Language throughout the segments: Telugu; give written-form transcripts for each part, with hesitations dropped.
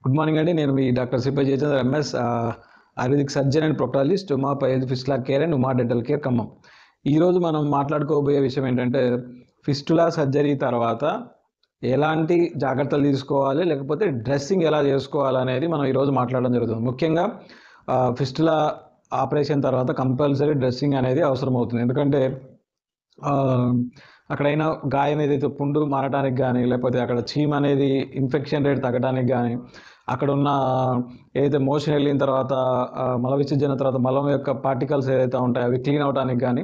గుడ్ మార్నింగ్ అండి. నేను మీ డాక్టర్ సిపై Jayachandra MS ayurvedic surgeon and proctologist Uma pile fistula care and Uma dental care Khammam. ఈరోజు మనం మాట్లాడుకోబోయే విషయం ఏంటంటే ఫిస్టులా సర్జరీ తర్వాత ఎలాంటి జాగ్రత్తలు తీసుకోవాలి, లేకపోతే డ్రెస్సింగ్ ఎలా చేసుకోవాలి అనేది మనం ఈరోజు మాట్లాడడం జరుగుతుంది. ముఖ్యంగా ఫిస్టులా ఆపరేషన్ తర్వాత కంపల్సరీ డ్రెస్సింగ్ అనేది అవసరం అవుతుంది. ఎందుకంటే అక్కడైనా గాయం ఏదైతే పుండు మారడానికి కానీ, లేకపోతే అక్కడ చీమ అనేది ఇన్ఫెక్షన్ రేట్ తగ్గడానికి కానీ, అక్కడ ఉన్న ఏదైతే మోషన్ వెళ్ళిన తర్వాత మల విసర్జన తర్వాత మలం యొక్క పార్టికల్స్ ఏదైతే ఉంటాయో అవి క్లీన్ అవడానికి కానీ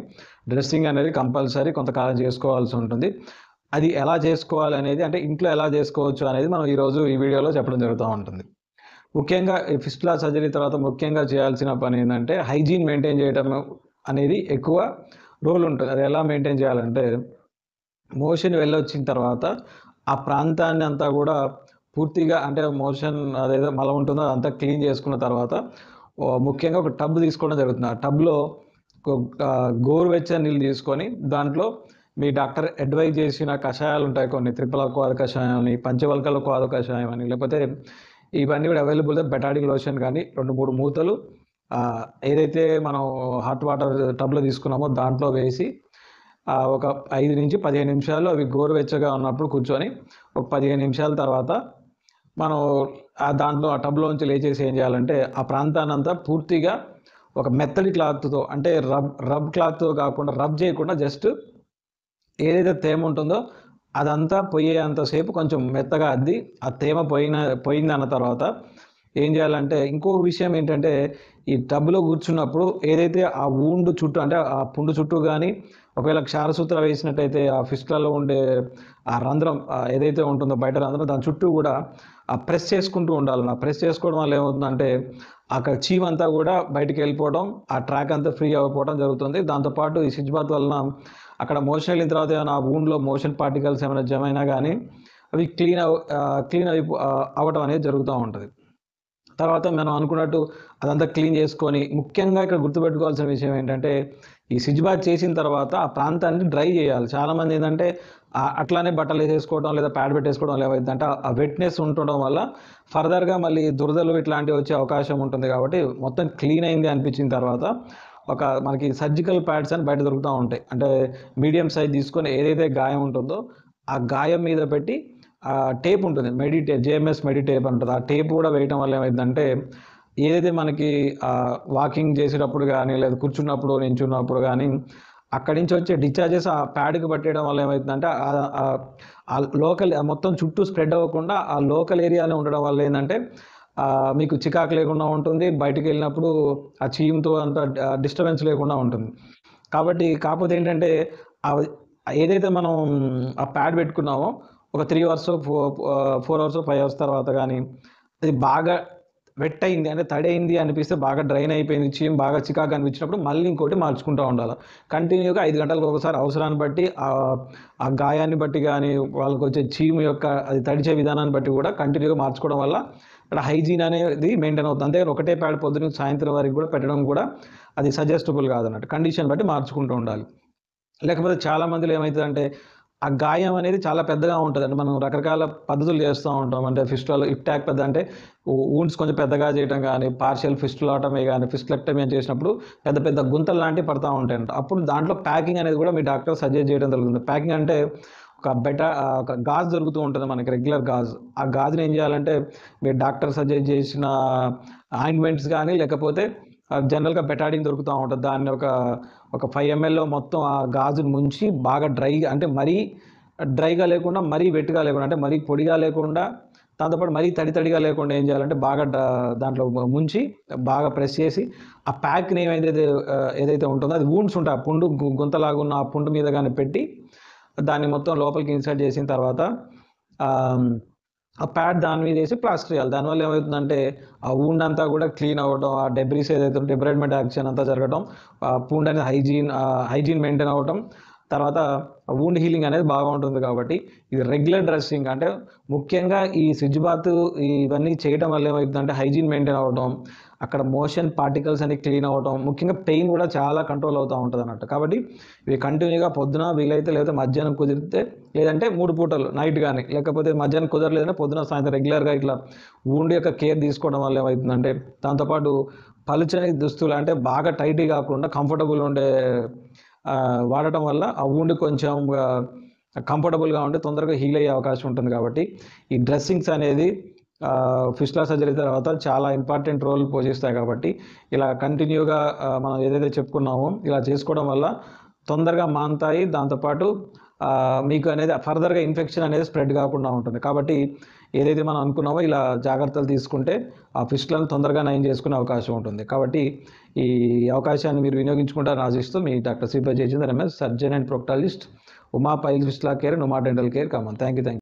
డ్రెస్సింగ్ అనేది కంపల్సరీ కొంతకాలం చేసుకోవాల్సి ఉంటుంది. అది ఎలా చేసుకోవాలి అనేది, అంటే ఇంట్లో ఎలా చేసుకోవచ్చు అనేది మనం ఈరోజు ఈ వీడియోలో చెప్పడం జరుగుతూ ఉంటుంది. ముఖ్యంగా ఈ ఫిస్టులా సర్జరీ తర్వాత ముఖ్యంగా చేయాల్సిన పని ఏంటంటే హైజీన్ మెయింటైన్ చేయడం అనేది ఎక్కువ రోల్ ఉంటుంది. అది ఎలా మెయింటైన్ చేయాలంటే మోషన్ వెళ్ళొచ్చిన తర్వాత ఆ ప్రాంతాన్ని అంతా కూడా పూర్తిగా, అంటే మోషన్ అదేదో మలం ఉంటుందో అదంతా క్లీన్ చేసుకున్న తర్వాత ముఖ్యంగా ఒక టబ్ తీసుకోవడం జరుగుతుంది. ఆ టబ్లో గోరువెచ్చని నీళ్ళు తీసుకొని దాంట్లో మీ డాక్టర్ అడ్వైజ్ చేసిన కషాయాలు ఉంటాయి కొన్ని, త్రిఫల కోద కషాయం అని, పంచవల్కల కోద కషాయం అని, లేకపోతే ఇవన్నీ కూడా అవైలబుల్. బెటాడిక్ లోషన్ కానీ 2-3 మూతలు ఏదైతే మనం హాట్ వాటర్ టబ్లో తీసుకున్నామో దాంట్లో వేసి ఒక 5 నుంచి 15 నిమిషాలు అవి గోరువెచ్చగా ఉన్నప్పుడు కూర్చొని ఒక 15 నిమిషాల తర్వాత మనం దాంట్లో ఆ టబ్లోంచి లేచేసి ఏం చేయాలంటే ఆ ప్రాంతాన్ని అంతా పూర్తిగా ఒక మెత్తడి క్లాత్తో, అంటే రబ్ క్లాత్తో కాకుండా, రబ్ చేయకుండా జస్ట్ ఏదైతే తేమ ఉంటుందో అదంతా పోయేంతసేపు కొంచెం మెత్తగా అద్ది ఆ తేమ పోయిందన్న తర్వాత ఏం చేయాలంటే, ఇంకో విషయం ఏంటంటే ఈ టబ్లో కూర్చున్నప్పుడు ఏదైతే ఆ ఊండు చుట్టూ, అంటే ఆ పుండు చుట్టూ కానీ ఒకవేళ క్షారసూత్ర వేసినట్టయితే ఆ ఫిస్టులలో ఉండే ఆ రంధ్రం ఏదైతే ఉంటుందో బయట రంధ్రం, దాని చుట్టూ కూడా ప్రెస్ చేసుకుంటూ ఉండాలి. ప్రెస్ చేసుకోవడం వల్ల ఏమవుతుందంటే అక్కడ చీమ అంతా కూడా బయటికి వెళ్ళిపోవడం, ఆ ట్రాక్ అంతా ఫ్రీ అయిపోవడం జరుగుతుంది. దాంతోపాటు ఈ స్విచ్ బాత్ వలన అక్కడ మోషన్ వెళ్ళిన తర్వాత ఏమైనా ఆ వూండ్లో మోషన్ పార్టికల్స్ ఏమైనా జమ అయినా కానీ అవి క్లీన్ అవ్వటం అనేది జరుగుతూ ఉంటుంది. తర్వాత మనం అనుకున్నట్టు అదంతా క్లీన్ చేసుకొని, ముఖ్యంగా ఇక్కడ గుర్తుపెట్టుకోవాల్సిన విషయం ఏంటంటే ఈ స్విచ్ బాత్ చేసిన తర్వాత ఆ ప్రాంతాన్ని డ్రై చేయాలి. చాలామంది ఏంటంటే అట్లానే బట్టలు వేసేసుకోవడం లేదా ప్యాడ్ పెట్టేసుకోవడం ఏమైందంటే ఆ వెట్నెస్ ఉండడం వల్ల ఫర్దర్గా మళ్ళీ దురదలు ఇట్లాంటివి వచ్చే అవకాశం ఉంటుంది. కాబట్టి మొత్తం క్లీన్ అయింది అనిపించిన తర్వాత మనకి సర్జికల్ ప్యాడ్స్ అని బయట దొరుకుతూ ఉంటాయి. అంటే మీడియం సైజ్ తీసుకొని ఏదైతే గాయం ఉంటుందో ఆ గాయం మీద పెట్టి టేప్ ఉంటుంది, జేఎంఎస్ మెడిటేప్ అంటుంది. ఆ టేప్ కూడా వేయటం వల్ల ఏమైందంటే ఏదైతే మనకి వాకింగ్ చేసేటప్పుడు కానీ, లేదా కూర్చున్నప్పుడు నించున్నప్పుడు కానీ అక్కడి నుంచి వచ్చే డిశ్చార్జెస్ ఆ ప్యాడ్కి పట్టేయడం వల్ల ఏమవుతుందంటే ఆ లోకల్ మొత్తం చుట్టూ స్ప్రెడ్ అవ్వకుండా ఆ లోకల్ ఏరియానే ఉండడం వల్ల ఏంటంటే మీకు చికాకు లేకుండా ఉంటుంది. బయటికి వెళ్ళినప్పుడు ఆ చీమ్తో అంత డిస్టర్బెన్స్ లేకుండా ఉంటుంది. కాకపోతే ఏంటంటే ఏదైతే మనం ఆ ప్యాడ్ పెట్టుకున్నామో ఒక 3 అవర్స్ 4 అవర్స్ 5 అవర్స్ తర్వాత కానీ అది బాగా వెట్ అయింది, అంటే తడైంది అనిపిస్తే, బాగా డ్రైన్ అయిపోయింది, చీమ్ బాగా చికాకు అనిపించినప్పుడు మళ్ళీ ఇంకోటి మార్చుకుంటూ ఉండాలి. కంటిన్యూగా 5 గంటలకు ఒకసారి అవసరాన్ని బట్టి ఆ గాయాన్ని బట్టి కానీ, వాళ్ళకి వచ్చే చీము యొక్క అది తడిచే విధానాన్ని బట్టి కూడా కంటిన్యూగా మార్చుకోవడం వల్ల ఇక్కడ హైజీన్ అనేది మెయింటైన్ అవుతుంది. అంతే ఒకటే ప్యాడ్ పొద్దున సాయంత్రం వరకు కూడా పెట్టడం కూడా అది సజెస్టబుల్ కాదన్నట్టు. కండిషన్ బట్టి మార్చుకుంటూ ఉండాలి. లేకపోతే చాలామందిలో ఏమవుతుందంటే ఆ గాయం అనేది చాలా పెద్దగా ఉంటుంది. అంటే మనం రకరకాల పద్ధతులు చేస్తూ ఉంటాం. అంటే ఫిస్టులా ఇప్టాక్ పెద్ద, అంటే వూండ్స్ కొంచెం పెద్దగా చేయడం కానీ, పార్షియల్ ఫిస్టులాటమీ కానీ, ఫిస్టులెక్టమీ అని చేసినప్పుడు పెద్ద పెద్ద గుంతలు లాంటివి పడతా ఉంటాయంట. అప్పుడు దాంట్లో ప్యాకింగ్ అనేది కూడా మీ డాక్టర్ సజెస్ట్ చేయడం జరుగుతుంది. ప్యాకింగ్ అంటే ఒక గాజు దొరుకుతూ ఉంటుంది మనకి, రెగ్యులర్ గాజు. ఆ గాజుని ఏం చేయాలంటే మీరు డాక్టర్ సజెస్ట్ చేసిన ఆయింట్మెంట్స్ కానీ, లేకపోతే జనరల్గా బెటాడిన్ దొరుకుతూ ఉంటుంది. దాన్ని ఒక 5 ml మొత్తం ఆ గాజును ముంచి బాగా డ్రైగా, అంటే మరీ డ్రైగా లేకుండా, మరీ వెట్గా లేకుండా, అంటే మరీ పొడిగా లేకుండా, దాంతోపాటు మరీ తడిగా లేకుండా ఏం చేయాలంటే బాగా దాంట్లో ముంచి బాగా ప్రెస్ చేసి ఆ ప్యాక్ని ఏదైతే ఉంటుందో అది వూండ్స్ ఉంటాయి, ఆ పుండు గుంతలాగా ఉన్న ఆ పుండు మీద కానీ పెట్టి దాన్ని మొత్తం లోపలికి ఇన్సర్ట్ చేసిన తర్వాత ఆ ప్యాడ్ దాని మీద వేసి ప్లాస్టర్ చేయాలి. దానివల్ల ఏమవుతుందంటే ఆ వూండ్ అంతా కూడా క్లీన్ అవ్వడం, ఆ డెబ్రీస్ ఏదైతే డెబ్రైడ్మెంట్ యాక్షన్ అంతా జరగడం, వూండ్ అనేది హైజీన్ మెయింటైన్ అవ్వడం, తర్వాత వూండ్ హీలింగ్ అనేది బాగా ఉంటుంది. కాబట్టి ఇది రెగ్యులర్ డ్రెస్సింగ్ అంటే ముఖ్యంగా ఈ స్విచ్ బాత్ ఇవన్నీ చేయడం వల్ల ఏమవుతుందంటే హైజీన్ మెయింటైన్ అవ్వడం, అక్కడ మోషన్ పార్టికల్స్ అన్ని క్లీన్ అవ్వడం, ముఖ్యంగా పెయిన్ కూడా చాలా కంట్రోల్ అవుతూ ఉంటుంది అన్నట్టు. కాబట్టి ఇవి కంటిన్యూగా పొద్దున వీలైతే లేకపోతే మధ్యాహ్నం కుదిరితే, లేదంటే 3 పూటలు నైట్ కానీ, లేకపోతే మధ్యాహ్నం కుదరలేదంటే పొద్దున సాయంత్రం రెగ్యులర్గా ఇట్లా వూండ్ యొక్క కేర్ తీసుకోవడం వల్ల ఏమవుతుందంటే, దాంతోపాటు పలుచని దుస్తులు అంటే బాగా టైట్ కాకుండా కంఫర్టబుల్ ఉండే వాడటం వల్ల ఆ వూండ్ కొంచెం కంఫర్టబుల్గా ఉండి తొందరగా హీల్ అయ్యే అవకాశం ఉంటుంది. కాబట్టి ఈ డ్రెస్సింగ్స్ అనేది ఫిస్టులా సర్జరీ తర్వాత చాలా ఇంపార్టెంట్ రోల్ పోషిస్తాయి. కాబట్టి ఇలా కంటిన్యూగా మనం ఏదైతే చెప్పుకున్నామో ఇలా చేసుకోవడం వల్ల తొందరగా మానుతాయి. దాంతోపాటు మీకు అనేది ఫర్దర్గా ఇన్ఫెక్షన్ అనేది స్ప్రెడ్ కాకుండా ఉంటుంది. కాబట్టి ఏదైతే మనం అనుకున్నామో ఇలా జాగ్రత్తలు తీసుకుంటే ఆ ఫిస్టులను తొందరగా నయం చేసుకునే అవకాశం ఉంటుంది. కాబట్టి ఈ అవకాశాన్ని మీరు వినియోగించుకుంటారని ఆశిస్తూ మీ doctor Sripati Jayachandra MS, surgeon and proctologist, Uma piles fistula care, నుమా dental care, Khammam. Thank you.